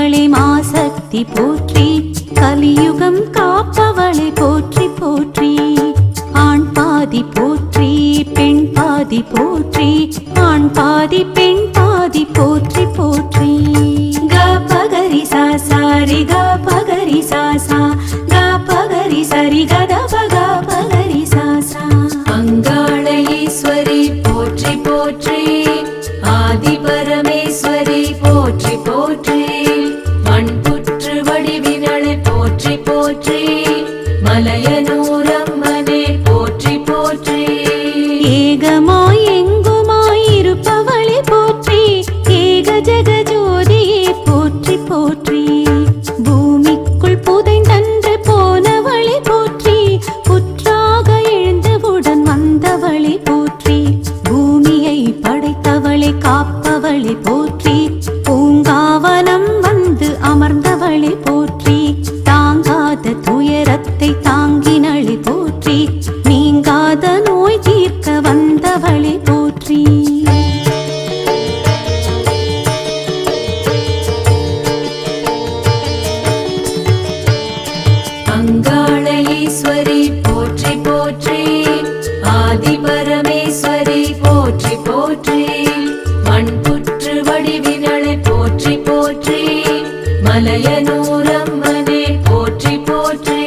மகளே மாசக்தி போற்றி, கலியுகம் காப்பவளை போற்றி போற்றி. ஆண் பாதி போற்றி பெண் பாதி போற்றி, ஆண் பாதி பெண் பாதி போற்றி போற்றி. க பகரி சா சாரி க பகரி சா சா, க பகரி சரி கத பக பகரி சா சா. அங்காள ஈஸ்வரி போற்றி போற்றி, ஆதி பரமேஸ்வரி போற்றி போற்றி. மண்புற்று வடிவினளை போற்றி போற்றி, மலையனூரம்மனே போற்றி போற்றி. ஏகமாய் எங்குமாய் இருப்பவளை போற்றி, ஏக ஜெகஜோதியே போற்றி போற்றி. பூமிக்குள் புதைந்தன்று போனவளை போற்றி, புற்றாக எழுந்தவுடன் வந்தவளை போற்றி. பூமியை படைத்தவளை காப்பவளை போற்றி, பூங்காவனம் வந்து அமர்ந்தவளை போற்றி. தாங்காத துயரத்தை தாங்கினளை போற்றி, நீங்காத நோய் தீர்க்க வந்தவளை போற்றி. அங்காள ஈஸ்வரி போற்றி போற்றி, ஆதி பரமேஸ்வரி போற்றி போற்றி. மண்புற்று வடிவினளை போற்றி போற்றி, மலையனூரம்மனே போற்றி போற்றி.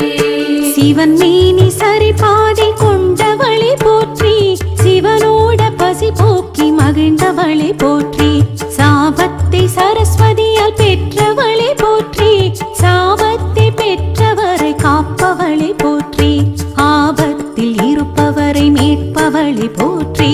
சிவன் மீனி சரி பாதி கொண்டவளை போற்றி, சிவனோட பசி போக்கி மகிழ்ந்தவளை போற்றி. சாபத்தை சரஸ்வதியால் பெற்றவளை போற்றி, சாபத்தை பெற்றவரை காப்பவளை போற்றி. ஆபத்தில் இருப்பவரை மீட்பவளை போற்றி,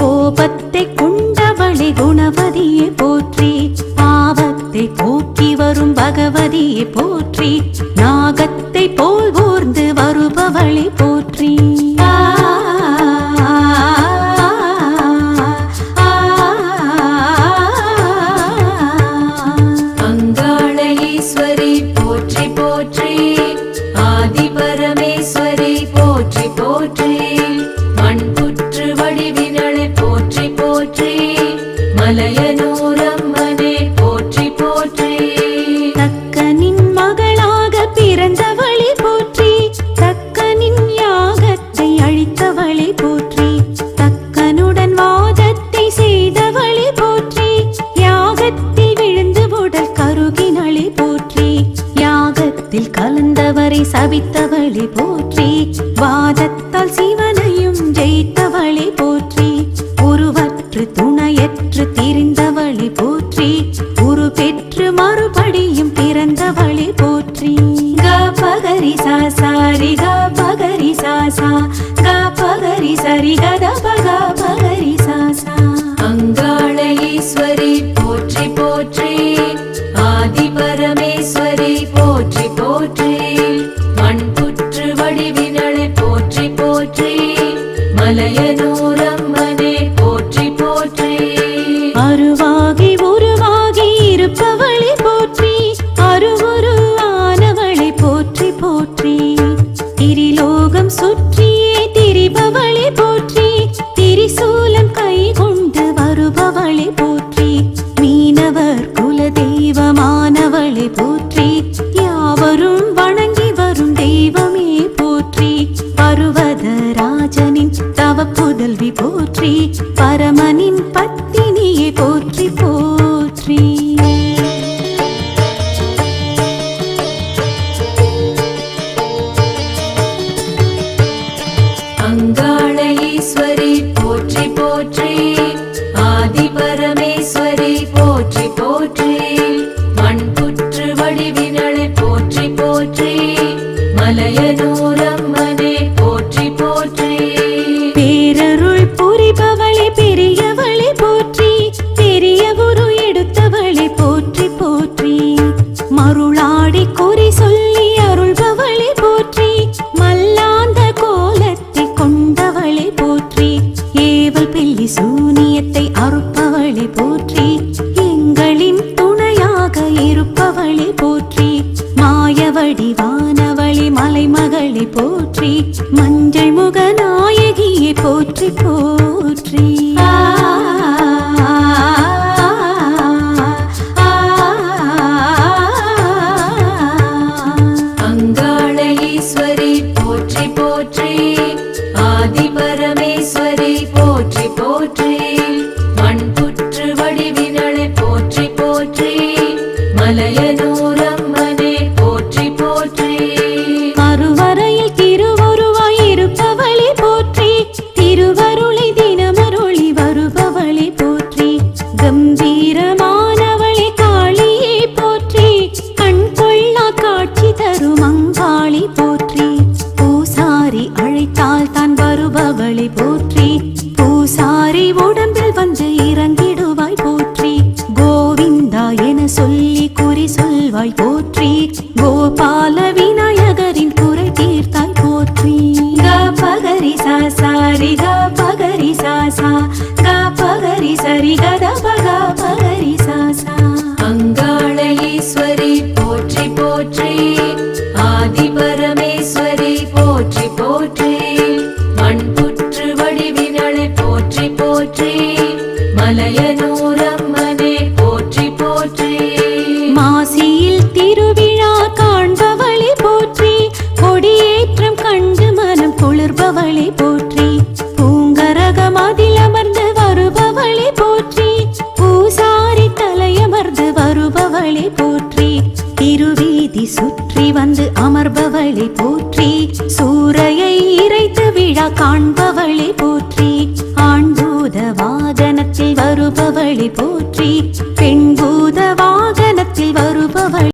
கோபத்தை கொண்டவளை குணவதியை போற்றி. பாவத்தை போக்கி வரும் பகவதியை போற்றி, நாகத்தை போல் ஊர்ந்து வருபவளை போற்றி. அங்காள ஈஸ்வரி போற்றி போற்றி, ஆதி பரமேஸ்வரி போற்றி போற்றி. மண்புற்று வடிவினளை போற்றி போற்றி, மலையனூரம்மனே போற்றி போற்றி. தக்கனின் மகளாக பிறந்தவளை போற்றி, தக்கனின் யாகத்தை அழித்தவளை போற்றி. தக்கனுடன் வாதத்தை செய்தவளை போற்றி, யாகத்தில் விழுந்து உடல் கருகினளை போற்றி. யாகத்தில் கலந்தவரை சபித்தவளை போற்றி, வாதத்தால் சிவனையும் ஜெயித்தவளை போற்றி. உருவற்று துணையற்று திரிந்தவளை போற்றி, உரு பெற்று மறுபடியும் பிறந்தவளை போற்றி. க பகரி சா சாரி க பகரி சா சா, க பகரி சரி கத பக பகரி சா சா. அங்காள ஈஸ்வரி போற்றி போற்றி, ஆதி பரமேஸ்வரி போற்றி போற்றி. மண்புற்று வடிவினளை போற்றி போற்றி, மலையனூரம்மனே போற்றி போற்றி. அருவாகி உருவாகி இருப்பவளை போற்றி, அருவுருவானவளை போற்றி போற்றி. திரிலோகம் சுற்றியே திரிபவளை போற்றி, திரிசூலம் கை கொண்டு வருபவளை போற்றி. மீனவர் குல தெய்வமானவளை போற்றி, யாவரும் வணங்கி வரும் தெய்வமே போற்றி. பர்வதராஜனின் தவ புதல்வி போற்றி, பரமனின் பத்தினியை போற்றி போற்றி. அங்காள ஈஸ்வரி போற்றி போற்றி, ஆதி பரமேஸ்வரி போற்றி போற்றி. மண்புற்று வடிவினளை போற்றி போற்றி, மலையனூரம்மனே போற்றி போற்றி. பேரருள் புரிபவளை பெரியவளை போற்றி, பெரிய குரு எடுத்தவளை போற்றி போற்றி. மருளாடி குறி சொல்லி அருள்பவளை போற்றி, மல்லாந்த கோலத்தை கொண்டவளை போற்றி. ஏவல் பில்லி சூனியத்தை அறுப்பவளை போற்றி, எங்களின் துணையாக இருப்பவளை போற்றி. மாயவடிவானவளை மலைமகளை போற்றி, மஞ்சள் முக நாயகியை போற்றி போற்றி. மலையனூரம்மனே போற்றி போற்றி. கருவறையில் திருவுருவாய் இருப்பவளே போற்றி, திருவருளை தினமருளி வருபவளே போற்றி. கம்பீரமானவளே காளியே போற்றி, கண் கொள்ளா காட்சி தரும் அங்காளி போற்றி. பூசாரி அழைத்தால் தான் வருபவளே போற்றி, பூசாரி உடம்பில் வந்து இறங்கிடுவாய் போற்றி. கோவிந்தா என சொல்லி குறி சொல்வாய் போற்றி, கோபால விநாயகரின் குறை தீர்த்தாய் போற்றி. க பகரி சாரி க பகரி சாசா, க பகரி சரி கத பக பகரி சாசா. அங்காள ஈஸ்வரி போற்றி போற்றி, ஆதி பரமேஸ்வரி போற்றி போற்றி. மண்புற்று வடிவினளை போற்றி போற்றி, மலையனூரம்மனே போற்றி போற்றி. மாசியில் திருவிழா காண்பவளே போற்றி, கொடியேற்றம் கண்டு மனம் குளிர்பவளே போற்றி. பூங்கரகம் அதில் அமர்ந்து வருபவளே போற்றி, பூசாரி தலையமர்ந்து வருபவளே போற்றி. திருவீதி சுற்றி வந்து அமர்பவளே போற்றி, சூரையை இறைத்து விழா காண்பவளே போற்றி.